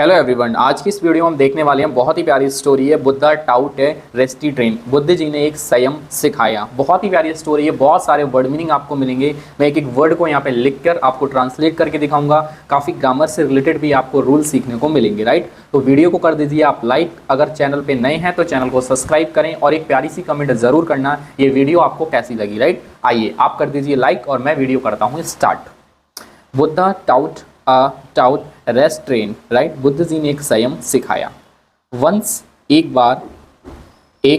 Hello everyone, आज की इस वीडियो में हम देखने वाले हैं बहुत ही प्यारी स्टोरी है। बुद्धा टाउट है रेस्टी ट्रेन। बुद्ध जी ने एक संयम सिखाया। बहुत ही प्यारी स्टोरी है, बहुत सारे वर्ड मीनिंग आपको मिलेंगे। मैं एक एक वर्ड को यहाँ पे लिखकर आपको ट्रांसलेट करके दिखाऊंगा। काफ़ी ग्रामर से रिलेटेड भी आपको रूल सीखने को मिलेंगे, राइट। तो वीडियो को कर दीजिए आप लाइक। अगर चैनल पर नए हैं तो चैनल को सब्सक्राइब करें और एक प्यारी सी कमेंट जरूर करना, ये वीडियो आपको कैसी लगी, राइट। आइए आप कर दीजिए लाइक और मैं वीडियो करता हूँ start. Buddha taught taught restraint, right. Buddha ji ने एक संयम सिखाया। वंस एक बार ए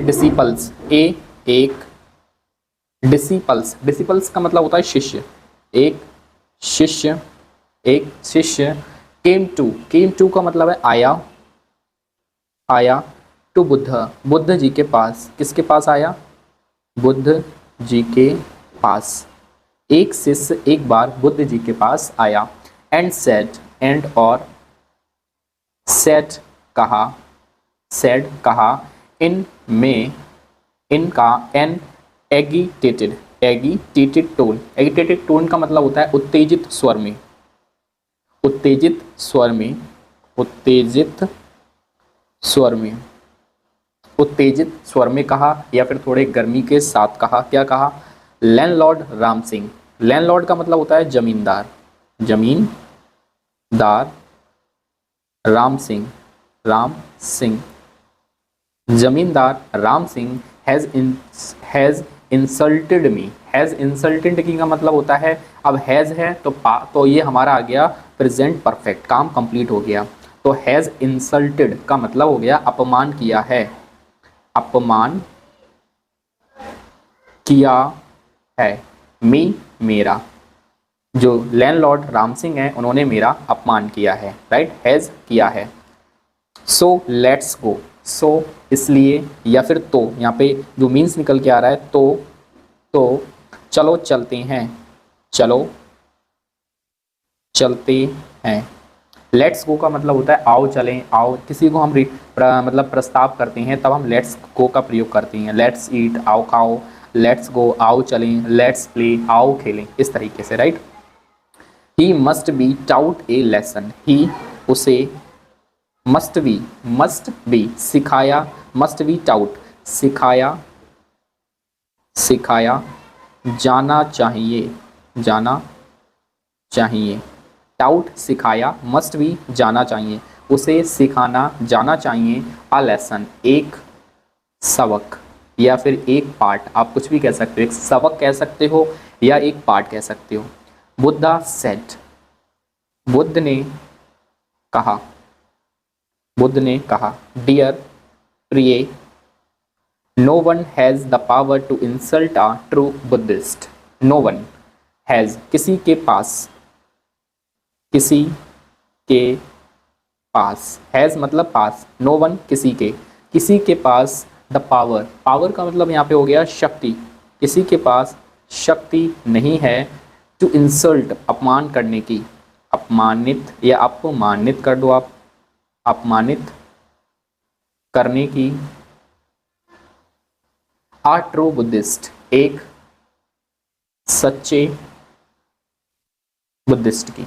डिसिपल्स एक डिसिपल्स का मतलब होता है शिष्य। एक शिष्य केम टू का मतलब है आया टू बुद्ध जी के पास। किसके पास आया? बुद्ध जी के पास। एक शिष्य एक बार बुद्ध जी के पास आया। एंड कहा इनका एन एगिटेटेड टोन का मतलब होता है उत्तेजित स्वर में कहा, या फिर थोड़े गर्मी के साथ कहा। क्या कहा? लैंडलॉर्ड राम सिंह। लैंडलॉर्ड का मतलब होता है जमींदार Ram Singh zamindar Ram Singh has insulted me. Has insulted की का मतलब होता है, अब हैज है तो ये हमारा आ गया प्रेजेंट परफेक्ट, काम कंप्लीट हो गया। तो हैज इंसल्टेड का मतलब हो गया अपमान किया है, अपमान किया है। मेरा जो लैंडलॉर्ड राम सिंह है उन्होंने मेरा अपमान किया है, राइट। हैज किया है। So let's go. सो इसलिए, या फिर तो, यहाँ पे जो मीन्स निकल के आ रहा है तो चलो चलते हैं। लेट्स गो का मतलब होता है आओ चलें, आओ। किसी को हम मतलब प्रस्ताव करते हैं तब हम लेट्स गो का प्रयोग करते हैं। लेट्स ईट, आओ खाओ। लेट्स गो, आओ चलें। लेट्स प्ले, आओ खेलें, इस तरीके से, right. He must be taught a lesson. He उसे मस्ट बी सिखाया, मस्ट बी टाउट सिखाया जाना चाहिए। टाउट सिखाया, मस्ट बी जाना चाहिए, उसे सिखाना जाना चाहिए। अ लेसन एक सबक, या फिर एक पार्ट, आप कुछ भी कह सकते हो। एक सबक कह सकते हो या एक पार्ट कह सकते हो। बुद्धा सेड, बुद्ध ने कहा डियर प्रिय, no one has the power to insult a true Buddhist. No one has किसी के पास, हैज मतलब पास, नो वन किसी के पास द पावर का मतलब यहाँ पे हो गया शक्ति। किसी के पास शक्ति नहीं है टू इंसल्ट अपमान करने की, अपमानित या अपमानित कर दो आप, अपमानित करने की। आ ट्रू बुद्धिस्ट एक सच्चे बुद्धिस्ट की,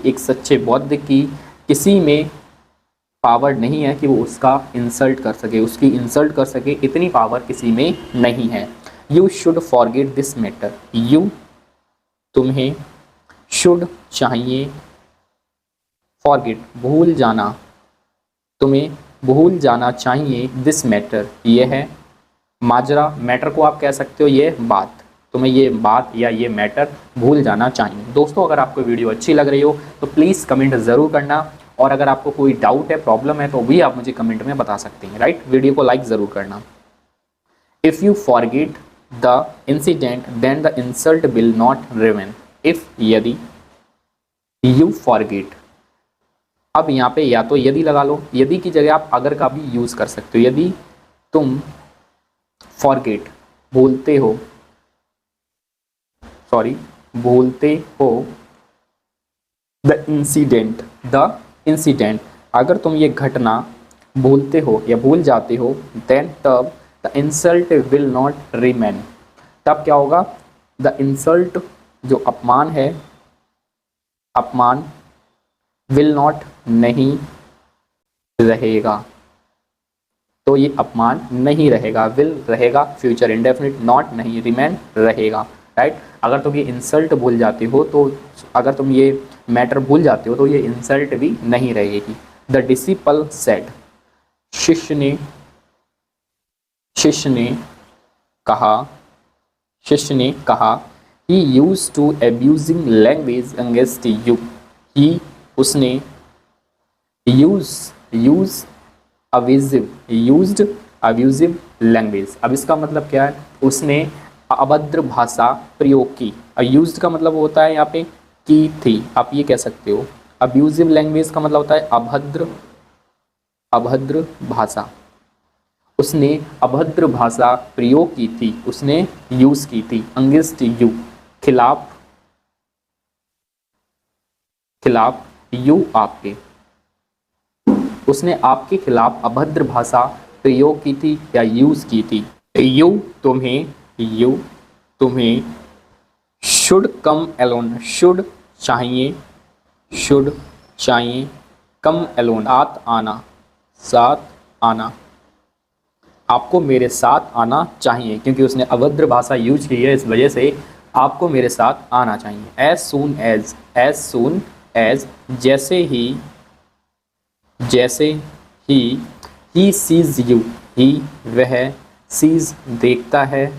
एक सच्चे बौद्ध की किसी में पावर नहीं है कि वो उसका इंसल्ट कर सके, उसकी इंसल्ट कर सके, इतनी पावर किसी में नहीं है। You should forget this matter. तुम्हें शुड चाहिए, फॉरगेट भूल जाना, तुम्हें भूल जाना चाहिए। दिस मैटर ये है माजरा, मैटर को आप कह सकते हो ये बात, तुम्हें ये बात या ये मैटर भूल जाना चाहिए। दोस्तों, अगर आपको वीडियो अच्छी लग रही हो तो प्लीज़ कमेंट ज़रूर करना, और अगर आपको कोई डाउट है, प्रॉब्लम है तो भी आप मुझे कमेंट में बता सकते हैं, राइट। वीडियो को लाइक ज़रूर करना। If you forget the incident then the insult will not remain. If यदि, यू फॉरगेट, अब यहाँ पे या तो यदि लगा लो, यदि की जगह आप अगर का भी यूज़ कर सकते हो। यदि तुम फॉरगेट भूलते हो द इंसिडेंट, अगर तुम ये घटना भूलते हो या भूल जाते हो, देन तब the insult will not remain, तब क्या होगा? द इंसल्ट जो अपमान है अपमान, विल नॉट नहीं रहेगा, तो ये अपमान नहीं रहेगा, विल रहेगा फ्यूचर इंडेफिनिट, नॉट नहीं, रिमेन रहेगा, राइट। अगर तुम ये इंसल्ट भूल जाते हो तो, अगर तुम ये मैटर भूल जाते हो तो ये इंसल्ट भी नहीं रहेगी। द डिसिपल सेड, शिष्य ने कहा, शिष्य ने कहा, he use to abusing language against you, he उसने यूज अब्यूजिव लैंग्वेज। अब इसका मतलब क्या है, उसने अभद्र भाषा प्रयोग की। यूज्ड का मतलब होता है यहाँ पे की थी, आप ये कह सकते हो। अब्यूजिव लैंग्वेज का मतलब होता है अभद्र भाषा। उसने अभद्र भाषा प्रयोग की थी, उसने यूज की थी। अगेंस्ट यू, खिलाफ यू आपके, उसने आपके खिलाफ अभद्र भाषा प्रयोग की थी या यूज की थी। यू तुम्हें शुड कम एलोन, शुड चाहिए, कम एलोन साथ आना, आपको मेरे साथ आना चाहिए, क्योंकि उसने अभद्र भाषा यूज की है, इस वजह से आपको मेरे साथ आना चाहिए। एज सून एज जैसे ही सीज यू, ही वह, सीज देखता है,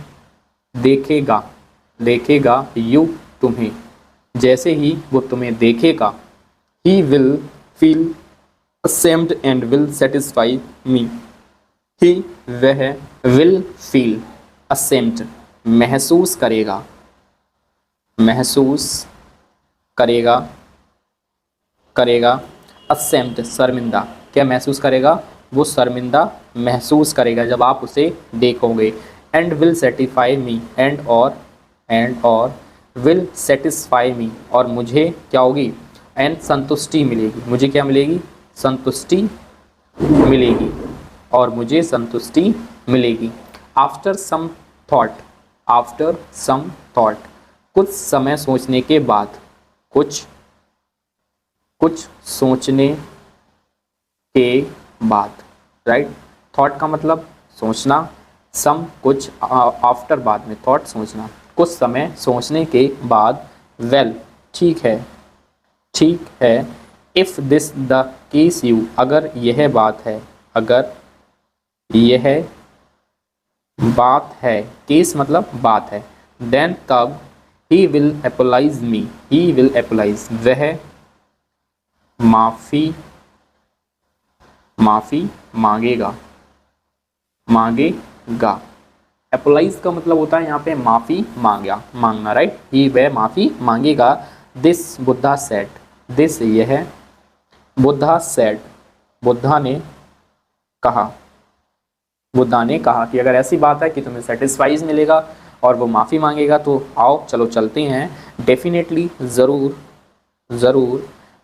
देखेगा यू तुम्हें, जैसे ही वो तुम्हें देखेगा। He will feel ashamed and will satisfy me, ही वह विल फील ashamed महसूस करेगा ashamed शर्मिंदा, क्या महसूस करेगा, वो शर्मिंदा महसूस करेगा जब आप उसे देखोगे। And will satisfy me, and और विल सेटिस्फाई मी, और मुझे क्या होगी, एंड संतुष्टि मिलेगी, मुझे क्या मिलेगी, संतुष्टि मिलेगी, और मुझे संतुष्टि मिलेगी। आफ्टर सम थॉट, कुछ समय सोचने के बाद, कुछ सोचने के बाद, राइट। थॉट का मतलब सोचना, सम कुछ, आफ्टर बाद में, थॉट सोचना, कुछ समय सोचने के बाद। वेल ठीक है, if this the case you, अगर यह बात है, केस मतलब बात है, देन तब ही विल एपोलाइज मी, वह माफ़ी मांगेगा। एपोलाइज का मतलब होता है यहाँ पे माफ़ी मांगना, राइट। ही वह माफ़ी मांगेगा। दिस बुद्धा सेड, दिस यह, बुद्धा सेड बुद्धा ने कहा कि अगर ऐसी बात है कि तुम्हें सेटिस्फाइज मिलेगा और वो माफ़ी मांगेगा तो आओ चलो चलते हैं, डेफिनेटली ज़रूर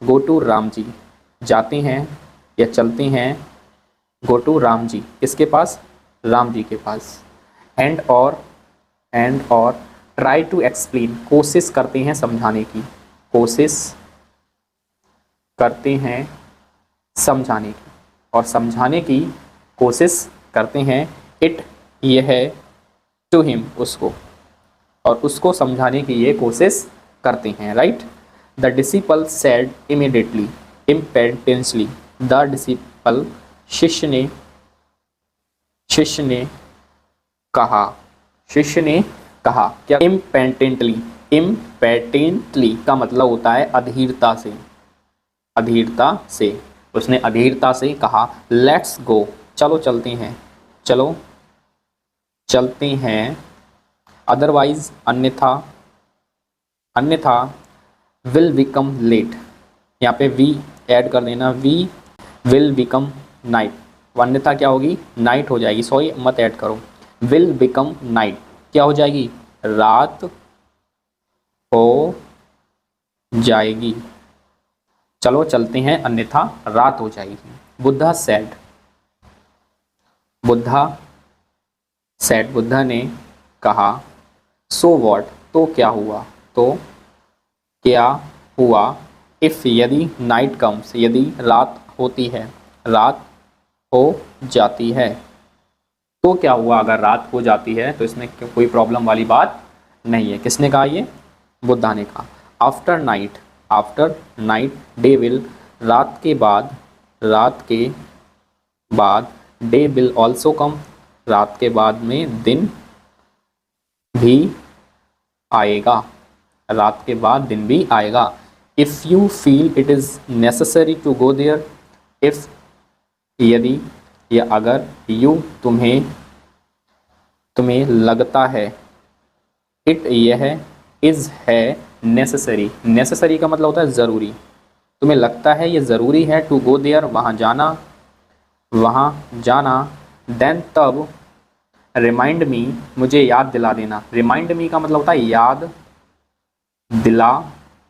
गो टू राम जी, जाते हैं या चलते हैं, गो टू राम जी, किसके पास, राम जी के पास। एंड और ट्राई टू एक्सप्लेन, कोशिश करते हैं समझाने की, और समझाने की कोशिश करते हैं। इट यह टू हिम, उसको, और उसको समझाने की ये कोशिश करते हैं, right. The disciple said immediately, impatiently, the disciple शिष्य ने कहा, क्या, इम्पेटेंटली का मतलब होता है अधीरता से, उसने अधीरता से कहा। लेट्स गो, चलो चलते हैं, अदरवाइज अन्यथा विल बिकम लेट, यहाँ पे वी ऐड कर देना, वी विल बिकम नाइट, अन्यथा क्या होगी, नाइट हो जाएगी, सॉरी मत ऐड करो, विल बिकम नाइट, क्या हो जाएगी, रात हो जाएगी, चलो चलते हैं अन्यथा रात हो जाएगी। बुद्धा ने कहा, सो व्हाट, तो क्या हुआ, इफ़ यदि नाइट कम्स, यदि रात होती है, रात हो जाती है, तो क्या हुआ? अगर रात हो जाती है तो इसमें कोई प्रॉब्लम वाली बात नहीं है। किसने कहा? ये बुद्धा ने कहा। After night, after night day will, रात के बाद, रात के बाद डे विल ऑल्सो कम, रात के बाद में दिन भी आएगा, रात के बाद दिन भी आएगा। If you feel it is necessary to go there, if यदि या अगर, यू तुम्हें लगता है, इट यह, इज़ है, नेसेसरी, नेसेसरी का मतलब होता है ज़रूरी, तुम्हें लगता है ये ज़रूरी है, टू गो देयर, वहाँ जाना, वहाँ जाना, देन तब, रिमाइंड मी, मुझे याद दिला देना, रिमाइंड मी का मतलब होता है याद दिला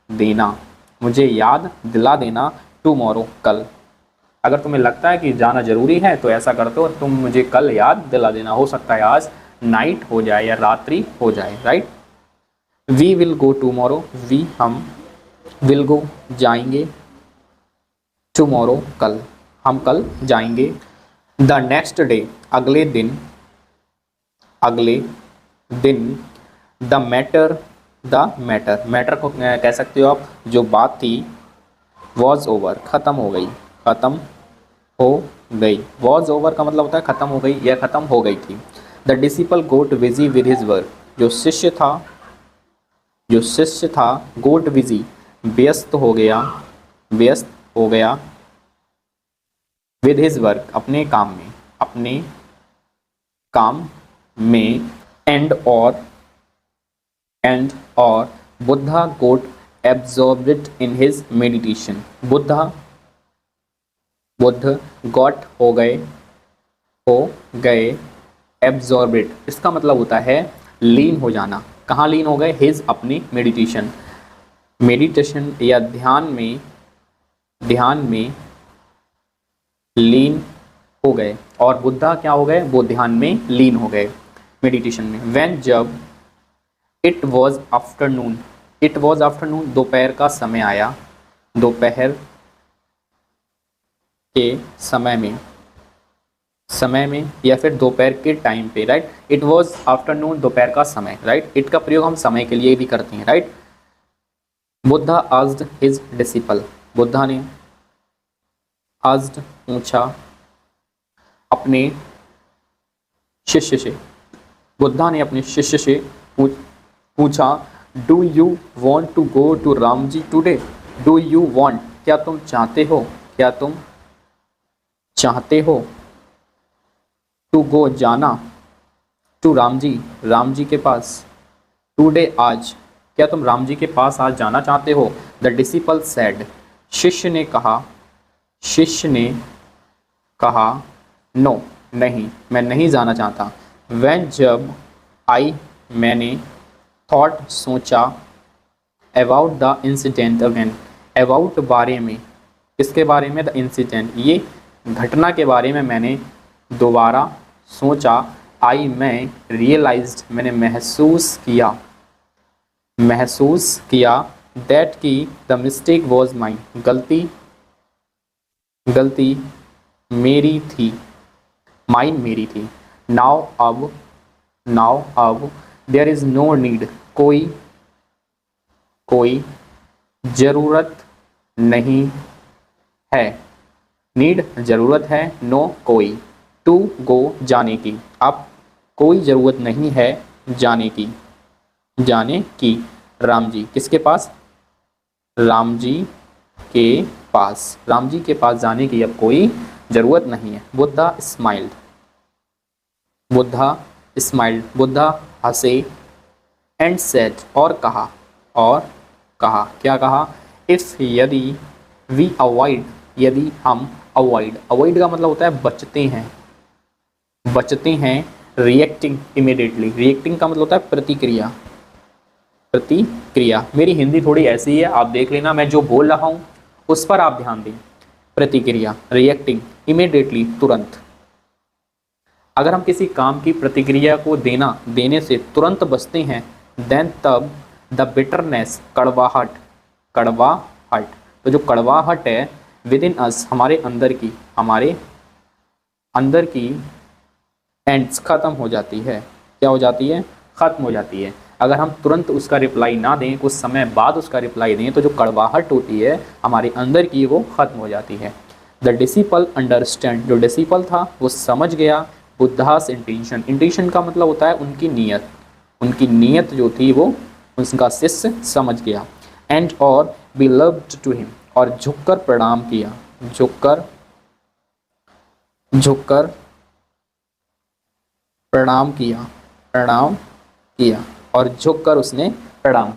देना, मुझे याद दिला देना, टुमारो, कल। अगर तुम्हें लगता है कि जाना ज़रूरी है तो ऐसा करते हो, तुम मुझे कल याद दिला देना। हो सकता है आज नाइट हो जाए या रात्रि हो जाए, right. We will go tomorrow, we हम, विल गो जाएंगे, टुमारो कल, हम कल जाएंगे। द नेक्स्ट डे, अगले दिन, अगले दिन, the matter, the matter, matter को कह सकते हो आप, जो बात थी, वॉज ओवर, ख़त्म हो गई, ख़त्म हो गई। वॉज ओवर का मतलब होता है ख़त्म हो गई या ख़त्म हो गई थी। The disciple got busy with his work, जो शिष्य था, जो शिष्य था, गोट बिजी, व्यस्त हो गया, व्यस्त हो गया, विद हिज वर्क, अपने काम में, अपने काम में, एंड और Buddha got absorbed in his meditation, Buddha got हो गए एब्जॉर्ब्ड, इसका मतलब होता है लीन हो जाना। कहाँ लीन हो गए? हिज, अपनी, मेडिटेशन, मेडिटेशन या ध्यान में लीन हो गए। और बुद्धा क्या हो गए? वो ध्यान में लीन हो गए, मेडिटेशन में। व्हेन, जब, it was afternoon, it was afternoon, दोपहर का समय आया, दोपहर के समय में या फिर दोपहर के टाइम पे, राइट। इट वॉज आफ्टरनून, दोपहर का समय, राइट। इट का प्रयोग हम समय के लिए भी करते हैं, right. Buddha asked his disciple, Buddha ने आस्क्ड, पूछा, अपने शिष्य से, बुद्धा ने अपने शिष्य से पूछा, do you want to go to Ram ji today, do you want, क्या तुम चाहते हो, क्या तुम चाहते हो, टू गो, जाना, टू राम जी के पास, टूडे, आज, क्या तुम राम जी के पास आज जाना चाहते हो। द डिसिपल सेड, शिष्य ने कहा, नो, नहीं, मैं नहीं जाना चाहता। व्हेन, जब, आई, मैंने, थॉट, सोचा, about the incident, again, about, बारे में, किसके बारे में? द इंसिडेंट, ये घटना के बारे में मैंने दोबारा सोचा, आई, मैं, रियलाइज्ड, मैंने महसूस किया, दैट की, द मिस्टेक वॉज माइन, गलती मेरी थी, माइन, मेरी थी। नाउ, अब, देयर इज़ नो नीड, कोई ज़रूरत नहीं है, नीड, ज़रूरत है, नो, कोई, टू गो, जाने की, अब कोई ज़रूरत नहीं है जाने की, राम जी, किसके पास? राम जी के पास, राम जी के पास जाने की अब कोई ज़रूरत नहीं है। बुद्धा स्माइल्ड, बुद्धा हंसे, एंड सेड, और कहा, क्या कहा? इफ़, यदि, वी अवॉइड, यदि हम, अवॉइड का मतलब होता है बचते हैं, रिएक्टिंग इमीडिएटली, रिएक्टिंग का मतलब होता है प्रतिक्रिया। मेरी हिंदी थोड़ी ऐसी है, आप देख लेना, मैं जो बोल रहा हूँ उस पर आप ध्यान दें। प्रतिक्रिया, रिएक्टिंग, इमीडिएटली, तुरंत। अगर हम किसी काम की प्रतिक्रिया को देने से तुरंत बचते हैं, देन तब, द बिटरनेस, कड़वाहट, तो जो कड़वाहट है विद इन अस, हमारे अंदर की एंड्स खत्म हो जाती है। क्या हो जाती है? खत्म हो जाती है। अगर हम तुरंत उसका रिप्लाई ना दें, कुछ समय बाद उसका रिप्लाई दें, तो जो कड़वाहट होती है हमारे अंदर की वो खत्म हो जाती है। द डिसिपल अंडरस्टैंड, जो डिसिपल था वो समझ गया बुद्धास इंटेंशन। इंटेंशन का मतलब होता है उनकी नीयत, उनकी नीयत जो थी वो उसका शिष्य समझ गया। एंड और बिलव्ड टू हिम, और झुककर प्रणाम किया, झुककर प्रणाम किया और झुककर उसने प्रणाम